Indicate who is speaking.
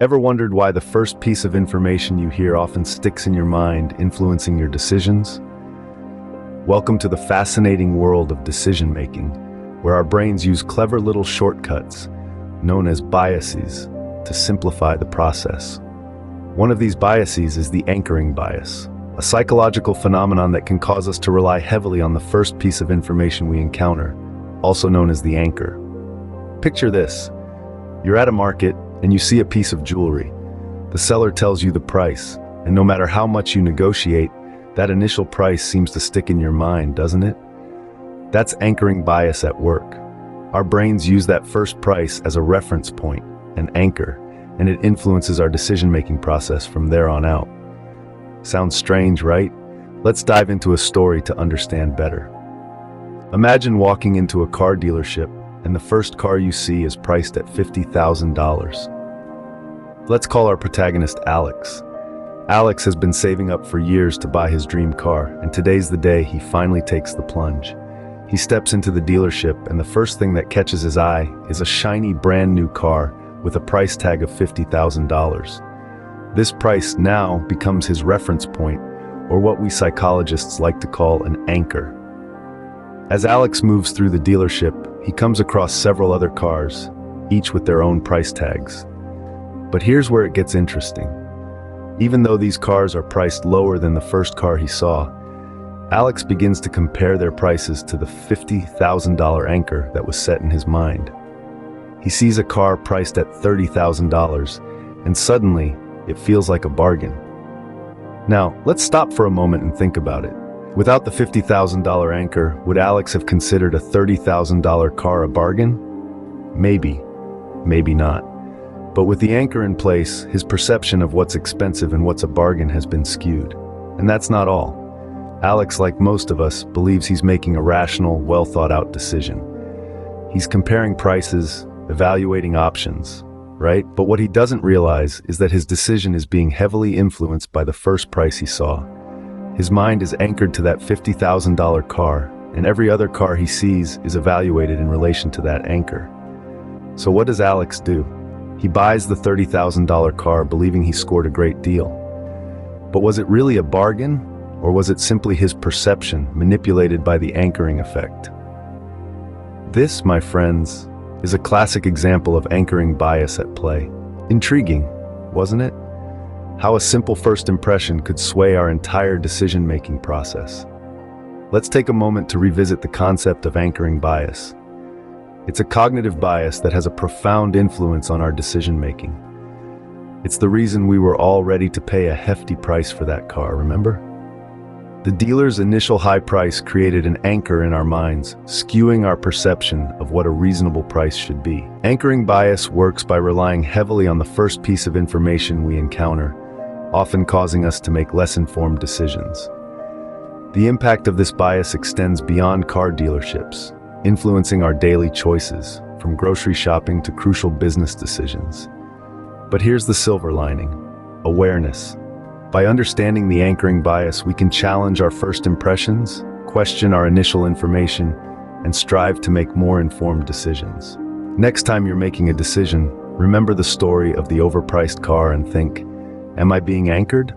Speaker 1: Ever wondered why the first piece of information you hear often sticks in your mind, influencing your decisions? Welcome to the fascinating world of decision-making, where our brains use clever little shortcuts, known as biases, to simplify the process. One of these biases is the anchoring bias, a psychological phenomenon that can cause us to rely heavily on the first piece of information we encounter, also known as the anchor. Picture this. You're at a market and you see a piece of jewelry. The seller tells you the price, and no matter how much you negotiate, that initial price seems to stick in your mind, doesn't it? That's anchoring bias at work. Our brains use that first price as a reference point, an anchor, and it influences our decision-making process from there on out. Sounds strange, right? Let's dive into a story to understand better. Imagine walking into a car dealership and the first car you see is priced at $50,000. Let's call our protagonist Alex. Alex has been saving up for years to buy his dream car, and today's the day he finally takes the plunge. He steps into the dealership, and the first thing that catches his eye is a shiny brand new car with a price tag of $50,000. This price now becomes his reference point, or what we psychologists like to call an anchor. As Alex moves through the dealership, he comes across several other cars, each with their own price tags. But here's where it gets interesting. Even though these cars are priced lower than the first car he saw, Alex begins to compare their prices to the $50,000 anchor that was set in his mind. He sees a car priced at $30,000, and suddenly, it feels like a bargain. Now, let's stop for a moment and think about it. Without the $50,000 anchor, would Alex have considered a $30,000 car a bargain? Maybe, maybe not. But with the anchor in place, his perception of what's expensive and what's a bargain has been skewed. And that's not all. Alex, like most of us, believes he's making a rational, well-thought-out decision. He's comparing prices, evaluating options, right? But what he doesn't realize is that his decision is being heavily influenced by the first price he saw. His mind is anchored to that $50,000 car, and every other car he sees is evaluated in relation to that anchor. So what does Alex do? He buys the $30,000 car believing he scored a great deal. But was it really a bargain, or was it simply his perception manipulated by the anchoring effect? This, my friends, is a classic example of anchoring bias at play. Intriguing, wasn't it? How a simple first impression could sway our entire decision-making process. Let's take a moment to revisit the concept of anchoring bias. It's a cognitive bias that has a profound influence on our decision-making. It's the reason we were all ready to pay a hefty price for that car, remember? The dealer's initial high price created an anchor in our minds, skewing our perception of what a reasonable price should be. Anchoring bias works by relying heavily on the first piece of information we encounter, often causing us to make less informed decisions. The impact of this bias extends beyond car dealerships, influencing our daily choices, from grocery shopping to crucial business decisions. But here's the silver lining: awareness. By understanding the anchoring bias, we can challenge our first impressions, question our initial information, and strive to make more informed decisions. Next time you're making a decision, remember the story of the overpriced car and think, am I being anchored,